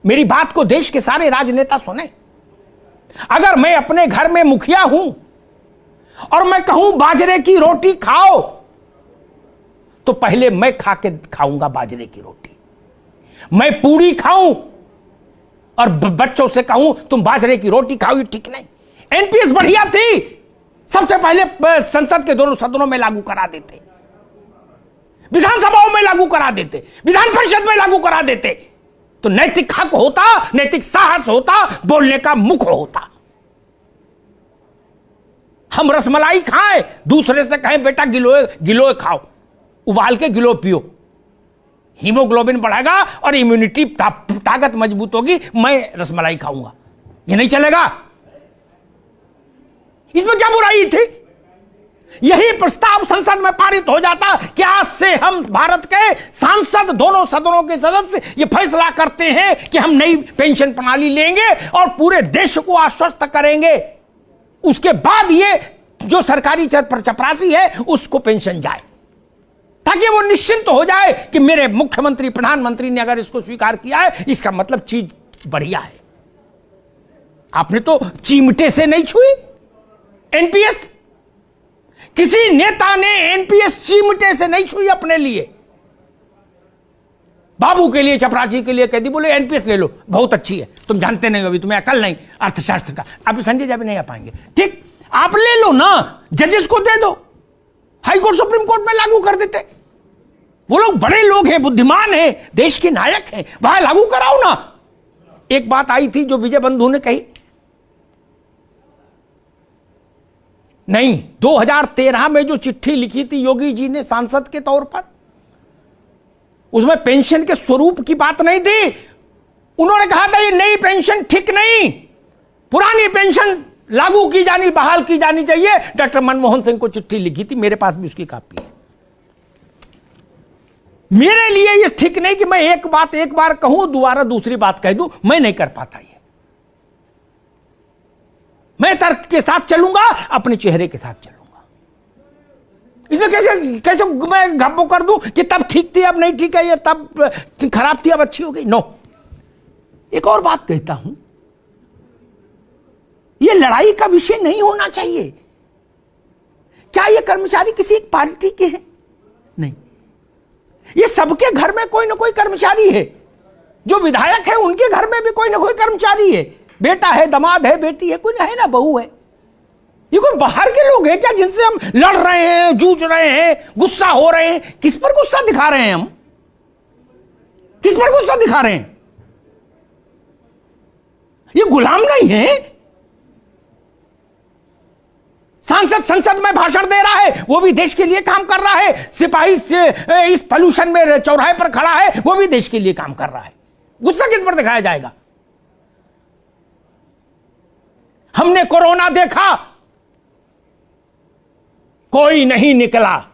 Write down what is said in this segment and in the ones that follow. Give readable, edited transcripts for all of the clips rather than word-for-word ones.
मेरी बात को देश के सारे राजनेता सुने। अगर मैं अपने घर में मुखिया हूं और मैं कहूं बाजरे की रोटी खाओ, तो पहले मैं खाऊंगा बाजरे की रोटी। मैं पूड़ी खाऊं और बच्चों से कहूं तुम बाजरे की रोटी खाओ, ये ठीक नहीं। एनपीएस बढ़िया थी, सबसे पहले संसद के दोनों सदनों में लागू करा देते, विधानसभाओं में लागू करा देते, विधान परिषद में लागू करा देते, तो नैतिक हक होता, नैतिक साहस होता, बोलने का मुख होता। हम रसमलाई खाएं, दूसरे से कहें बेटा गिलोय गिलोय खाओ, उबाल के गिलो पियो, हीमोग्लोबिन बढ़ेगा और इम्यूनिटी ताकत मजबूत होगी, मैं रसमलाई खाऊंगा, ये नहीं चलेगा। इसमें क्या बुराई थी? यही प्रस्ताव संसद में पारित हो जाता कि आज से हम भारत के सांसद, दोनों सदनों के सदस्य ये फैसला करते हैं कि हम नई पेंशन प्रणाली लेंगे और पूरे देश को आश्वस्त करेंगे। उसके बाद ये जो सरकारी चपरासी है उसको पेंशन जाए, ताकि वो निश्चिंत हो जाए कि मेरे मुख्यमंत्री, प्रधानमंत्री ने अगर इसको स्वीकार किया है, इसका मतलब चीज बढ़िया है। आपने तो चिमटे से नहीं छुई एनपीएस, किसी नेता ने एनपीएस चिमटे से नहीं छुई अपने लिए। बाबू के लिए, चपरासी के लिए कह दी, बोले एनपीएस ले लो, बहुत अच्छी है, तुम जानते नहीं, अभी तुम्हें अकल नहीं अर्थशास्त्र का, अभी संजय जी भी नहीं आ पाएंगे, ठीक, आप ले लो ना, जजेस को दे दो, हाई कोर्ट सुप्रीम कोर्ट में लागू कर देते। वो लोग बड़े लोग हैं, बुद्धिमान हैं, देश के नायक हैं, वहां लागू कराओ ना। एक बात आई थी जो विजय बंधु ने कही, नहीं, 2013 में जो चिट्ठी लिखी थी योगी जी ने सांसद के तौर पर, उसमें पेंशन के स्वरूप की बात नहीं थी। उन्होंने कहा था ये नई पेंशन ठीक नहीं, पुरानी पेंशन लागू की जानी, बहाल की जानी चाहिए। डॉक्टर मनमोहन सिंह को चिट्ठी लिखी थी, मेरे पास भी उसकी कॉपी है। मेरे लिए ये ठीक नहीं कि मैं एक बार कहूं, दोबारा दूसरी बात कह दूं, मैं नहीं कर पाता ये। मैं तर्क के साथ चलूंगा, अपने चेहरे के साथ चलूंगा। इसमें कैसे मैं घब्बो कर दूं कि तब ठीक थी अब नहीं ठीक है, ये तब खराब थी अब अच्छी हो गई। नो, एक और बात कहता हूं, ये लड़ाई का विषय नहीं होना चाहिए। क्या ये कर्मचारी किसी एक पार्टी के हैं? नहीं, ये सबके घर में कोई ना कोई कर्मचारी है। जो विधायक है उनके घर में भी कोई ना कोई कर्मचारी है, बेटा है, दामाद है, बेटी है, कोई है ना, बहू है। ये कोई बाहर के लोग हैं क्या जिनसे हम लड़ रहे हैं, जूझ रहे हैं, गुस्सा हो रहे हैं? किस पर गुस्सा दिखा रहे हैं हम? किस पर गुस्सा दिखा रहे हैं? ये गुलाम नहीं है। सांसद संसद में भाषण दे रहा है, वो भी देश के लिए काम कर रहा है। सिपाही से इस पोल्यूशन में चौराहे पर खड़ा है, वो भी देश के लिए काम कर रहा है। गुस्सा किस पर दिखाया जाएगा? हमने कोरोना देखा, कोई नहीं निकला,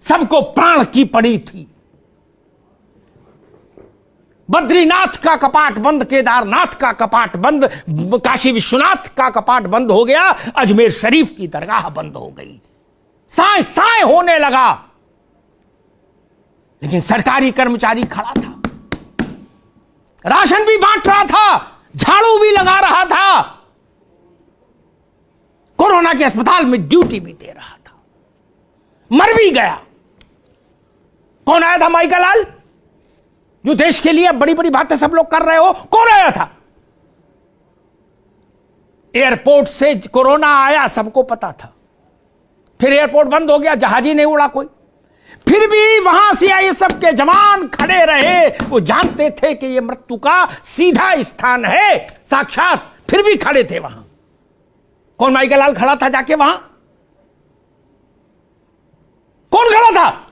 सबको प्राण की पड़ी थी। बद्रीनाथ का कपाट बंद, केदारनाथ का कपाट बंद, काशी विश्वनाथ का कपाट बंद हो गया, अजमेर शरीफ की दरगाह बंद हो गई, साए साए होने लगा। लेकिन सरकारी कर्मचारी खड़ा था, राशन भी बांट रहा था, झाड़ू भी लगा रहा था, कोरोना के अस्पताल में ड्यूटी भी दे रहा था, मर भी गया। कौन आया था? माइकल लाल, जो देश के लिए बड़ी बड़ी बातें सब लोग कर रहे हो, कौन आया था? एयरपोर्ट से कोरोना आया, सबको पता था, फिर एयरपोर्ट बंद हो गया, जहाज ही नहीं उड़ा कोई, फिर भी वहां सीआईएसएफ के जवान खड़े रहे। वो जानते थे कि ये मृत्यु का सीधा स्थान है साक्षात, फिर भी खड़े थे वहां। कौन माइकल लाल खड़ा था जाके वहां? कौन खड़ा था?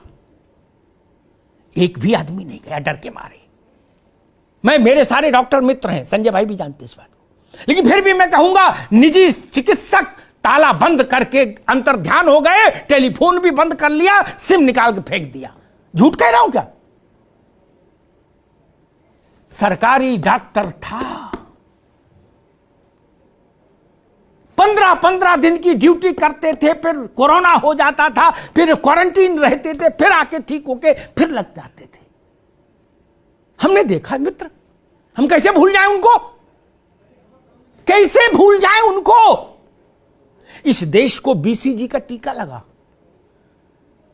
एक भी आदमी नहीं गया डर के मारे। मेरे सारे डॉक्टर मित्र हैं, संजय भाई भी जानते इस बात को, लेकिन फिर भी मैं कहूंगा, निजी चिकित्सक ताला बंद करके अंतर ध्यान हो गए, टेलीफोन भी बंद कर लिया, सिम निकाल के फेंक दिया। झूठ कह रहा हूं क्या? सरकारी डॉक्टर था, 15-15 दिन की ड्यूटी करते थे, फिर कोरोना हो जाता था, फिर क्वारंटीन रहते थे, फिर आके ठीक होके फिर लग जाते थे। हमने देखा मित्र, हम कैसे भूल जाएं उनको, कैसे भूल जाएं उनको। इस देश को बीसीजी का टीका लगा,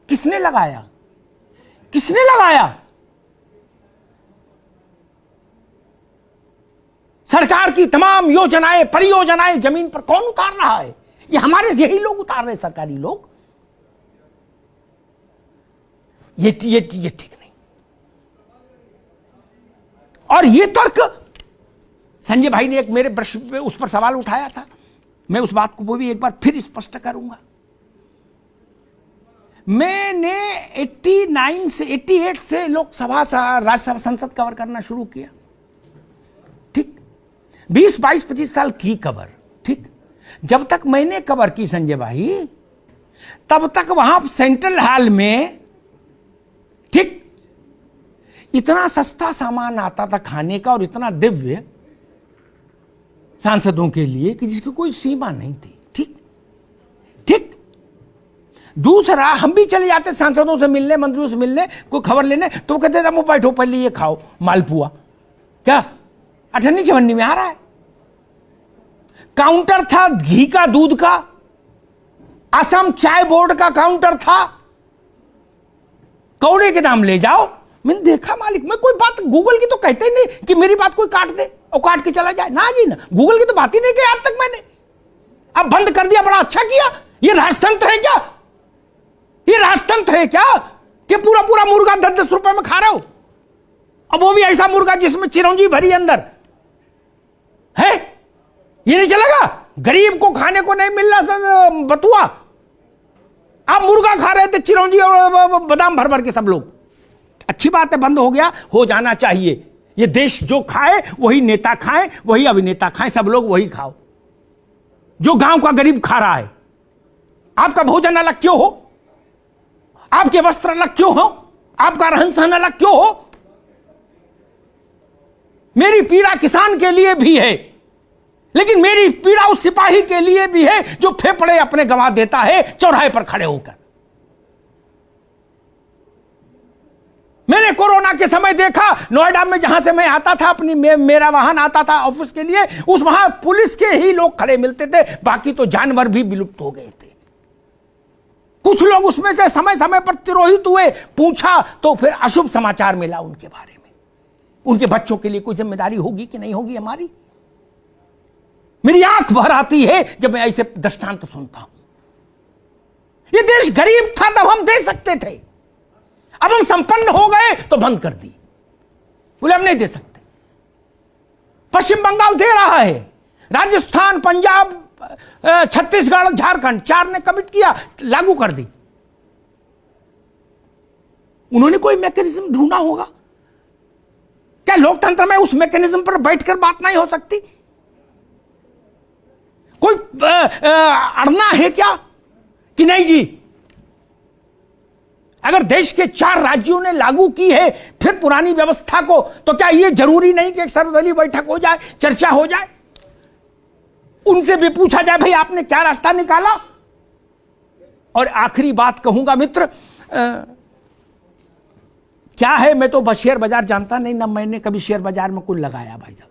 किसने लगाया, किसने लगाया? सरकार की तमाम योजनाएं, परियोजनाएं जमीन पर कौन उतार रहा है? ये हमारे यही लोग उतार रहे, सरकारी लोग। ये ठीक नहीं। और ये तर्क संजय भाई ने एक मेरे प्रश्न पे उस पर सवाल उठाया था, मैं उस बात को वो भी एक बार फिर स्पष्ट करूंगा। मैंने 89 से 88 से लोकसभा राज्यसभा संसद कवर करना शुरू किया, ठीक, 20, 22, 25 साल की कवर, ठीक। जब तक मैंने कवर की संजय भाई, तब तक वहां सेंट्रल हॉल में, ठीक, इतना सस्ता सामान आता था खाने का और इतना दिव्य सांसदों के लिए कि जिसकी कोई सीमा नहीं थी, ठीक ठीक। दूसरा, हम भी चले जाते सांसदों से मिलने, मंत्रियों से मिलने, कोई खबर लेने, तो वो कहते थे बैठो पहले ये खाओ मालपुआ, क्या 98 चवन्नी में आ रहा है। काउंटर था घी का, दूध का, असम चाय बोर्ड का काउंटर था, कौड़े के दाम ले जाओ। मैंने देखा मालिक, मैं कोई बात गूगल की तो कहते ही नहीं कि मेरी बात कोई काट दे और काट के चला जाए, ना जी ना, गूगल की तो बात ही नहीं की आज तक मैंने। अब बंद कर दिया, बड़ा अच्छा किया। ये राजतंत्र है क्या? ये राजतंत्र है क्या कि पूरा पूरा मुर्गा 10-10 रुपए में खा रहे हो? अब वो भी ऐसा मुर्गा जिसमें चिरौंजी भरी अंदर है। ये नहीं चलेगा? गरीब को खाने को नहीं मिल रहा बतुआ, आप मुर्गा खा रहे थे चिरौंजी और बादाम भर भर के सब लोग। अच्छी बात है, बंद हो गया, हो जाना चाहिए। ये देश जो खाए वही नेता खाए, वही अभिनेता खाए, सब लोग वही खाओ जो गांव का गरीब खा रहा है। आपका भोजन अलग क्यों हो? आपके वस्त्र अलग क्यों हो? आपका रहन सहन अलग क्यों हो? मेरी पीड़ा किसान के लिए भी है, लेकिन मेरी पीड़ा उस सिपाही के लिए भी है जो फेफड़े अपने गंवा देता है चौराहे पर खड़े होकर। मैंने कोरोना के समय देखा, नोएडा में जहां से मैं आता था, अपनी मेरा वाहन आता था ऑफिस के लिए, उस वहां पुलिस के ही लोग खड़े मिलते थे, बाकी तो जानवर भी विलुप्त हो गए थे। कुछ लोग उसमें से समय समय पर तिरोहित हुए, पूछा तो फिर अशुभ समाचार मिला उनके बारे में। उनके बच्चों के लिए कोई जिम्मेदारी होगी कि नहीं होगी हमारी? मेरी आंख भर आती है जब मैं ऐसे दृष्टांत सुनता हूं। ये देश गरीब था तब हम दे सकते थे, अब हम संपन्न हो गए तो बंद कर दी, बोले हम नहीं दे सकते। पश्चिम बंगाल दे रहा है, राजस्थान, पंजाब, छत्तीसगढ़, झारखंड, 4 ने कमिट किया, लागू कर दी। उन्होंने कोई मैकेनिज्म ढूंढा होगा। क्या लोकतंत्र में उस मैकेनिज्म पर बैठकर बात नहीं हो सकती? कोई अड़ना है क्या कि नहीं जी? अगर देश के 4 राज्यों ने लागू की है फिर पुरानी व्यवस्था को, तो क्या यह जरूरी नहीं कि एक सर्वदलीय बैठक हो जाए, चर्चा हो जाए, उनसे भी पूछा जाए भाई आपने क्या रास्ता निकाला? और आखिरी बात कहूंगा मित्र, क्या है, मैं तो शेयर बाजार जानता नहीं ना, मैंने कभी शेयर बाजार में कुछ लगाया भाई साहब,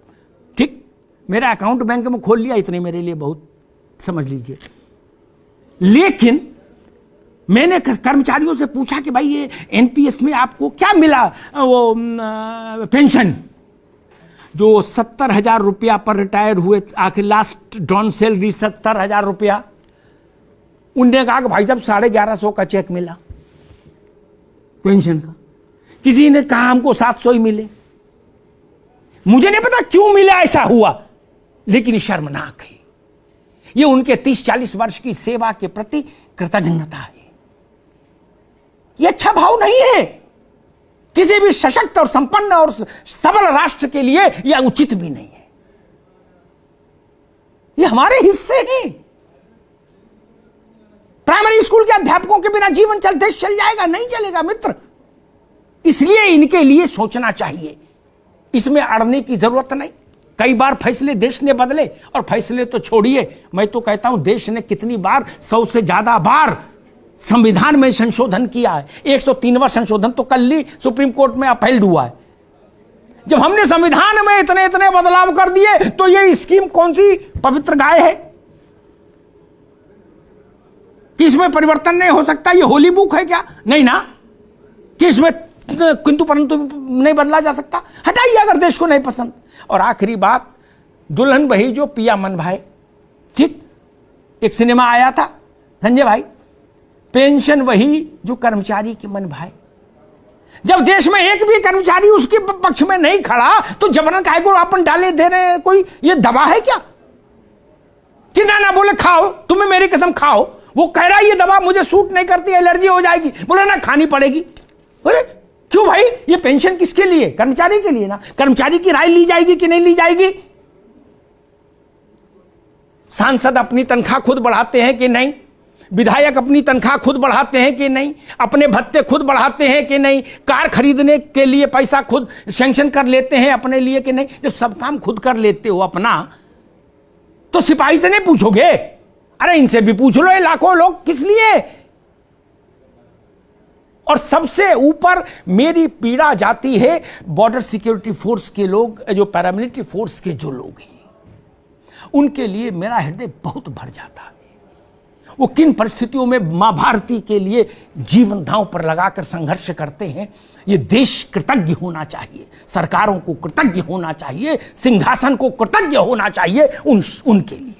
ठीक, मेरा अकाउंट बैंक में खोल लिया, इतने मेरे लिए बहुत, समझ लीजिए। लेकिन मैंने कर्मचारियों से पूछा कि भाई ये एनपीएस में आपको क्या मिला, वो पेंशन जो 70,000 रुपया पर रिटायर हुए, आखिर लास्ट डॉन सैलरी 70,000 रुपया। उनने कहा कि भाई साहब 1150 का चेक मिला पेंशन का। किसी ने कहा हमको 700 ही मिले। मुझे नहीं पता क्यों मिला, ऐसा हुआ, लेकिन शर्मनाक है। ये उनके 30-40 वर्ष की सेवा के प्रति कृतज्ञता है। ये अच्छा भाव नहीं है किसी भी सशक्त और संपन्न और सबल राष्ट्र के लिए, यह उचित भी नहीं है। ये हमारे हिस्से हैं। प्राइमरी स्कूल के अध्यापकों के बिना जीवन देश चल जाएगा? नहीं चलेगा मित्र। इसलिए इनके लिए सोचना चाहिए, इसमें अड़ने की जरूरत नहीं। कई बार फैसले देश ने बदले, और फैसले तो छोड़िए, मैं तो कहता हूं देश ने कितनी बार, 100 से ज्यादा बार संविधान में संशोधन किया है। 103वां संशोधन तो कल ही सुप्रीम कोर्ट में अपील हुआ है। जब हमने संविधान में इतने इतने बदलाव कर दिए तो ये स्कीम कौन सी पवित्र गाय है कि इसमें परिवर्तन नहीं हो सकता? ये होली बुक है क्या? नहीं ना, कि इसमें किंतु परंतु नहीं बदला जा सकता। हटाइए अगर देश को नहीं पसंद। और आखिरी बात, दुल्हन वही जो पिया मन भाई। ठीक, एक सिनेमा आया था संजय भाई, पेंशन वही जो कर्मचारी के मन भाई। जब देश में एक भी कर्मचारी उसके पक्ष में नहीं खड़ा तो जबरन काहे को अपन डाले दे रहे हैं? कोई ये दवा है क्या कि ना बोले खाओ, तुम्हें मेरी कसम खाओ। वो कह रहा है ये दवा मुझे सूट नहीं करती, एलर्जी हो जाएगी, बोले ना खानी पड़ेगी। अरे क्यों भाई? ये पेंशन किसके लिए? कर्मचारी के लिए ना। कर्मचारी की राय ली जाएगी कि नहीं ली जाएगी? सांसद अपनी तनख्वाह खुद बढ़ाते हैं कि नहीं? विधायक अपनी तनख्वाह खुद बढ़ाते हैं कि नहीं? अपने भत्ते खुद बढ़ाते हैं कि नहीं? कार खरीदने के लिए पैसा खुद सैंक्शन कर लेते हैं अपने लिए कि नहीं? जब सब काम खुद कर लेते हो अपना, तो सिपाही से नहीं पूछोगे? अरे इनसे भी पूछ लो, ये लाखों लोग किस लिए? और सबसे ऊपर मेरी पीड़ा जाती है बॉर्डर सिक्योरिटी फोर्स के लोग, जो पैरामिलिट्री फोर्स के जो लोग हैं, उनके लिए मेरा हृदय बहुत भर जाता है। वो किन परिस्थितियों में मां भारती के लिए जीवन दांव पर लगाकर संघर्ष करते हैं। ये देश कृतज्ञ होना चाहिए, सरकारों को कृतज्ञ होना चाहिए, सिंहासन को कृतज्ञ होना चाहिए उनके लिए।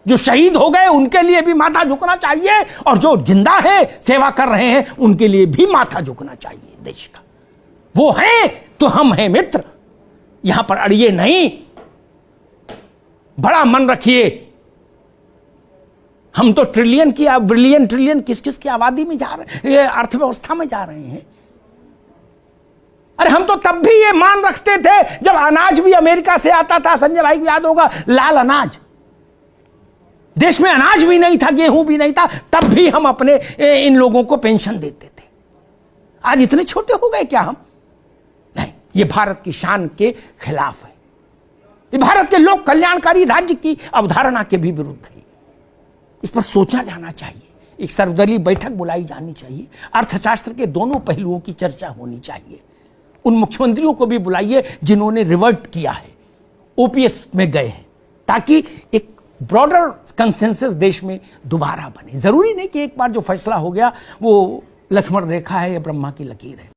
जो शहीद हो गए उनके लिए भी माथा झुकना चाहिए, और जो जिंदा है सेवा कर रहे हैं उनके लिए भी माथा झुकना चाहिए देश का। वो हैं तो हम हैं मित्र, यहां पर अड़िए नहीं। बड़ा मन रखिए, हम तो ट्रिलियन की बिलियन ट्रिलियन किस किस की आबादी में जा रहे हैं, अर्थव्यवस्था में जा रहे हैं। अरे हम तो तब भी ये मान रखते थे जब अनाज भी अमेरिका से आता था, संजय भाई को याद होगा, लाल अनाज। देश में अनाज भी नहीं था, गेहूं भी नहीं था, तब भी हम अपने इन लोगों को पेंशन देते थे। आज इतने छोटे हो गए क्या हम? नहीं, ये भारत की शान के खिलाफ है, ये भारत के लोक कल्याणकारी राज्य की अवधारणा के भी विरुद्ध है। इस पर सोचा जाना चाहिए, एक सर्वदलीय बैठक बुलाई जानी चाहिए, अर्थशास्त्र के दोनों पहलुओं की चर्चा होनी चाहिए। उन मुख्यमंत्रियों को भी बुलाइए जिन्होंने रिवर्ट किया है, ओपीएस में गए हैं, ताकि एक ब्रॉडर कंसेंसस देश में दोबारा बने। जरूरी नहीं कि एक बार जो फैसला हो गया वो लक्ष्मण रेखा है या ब्रह्मा की लकीर है।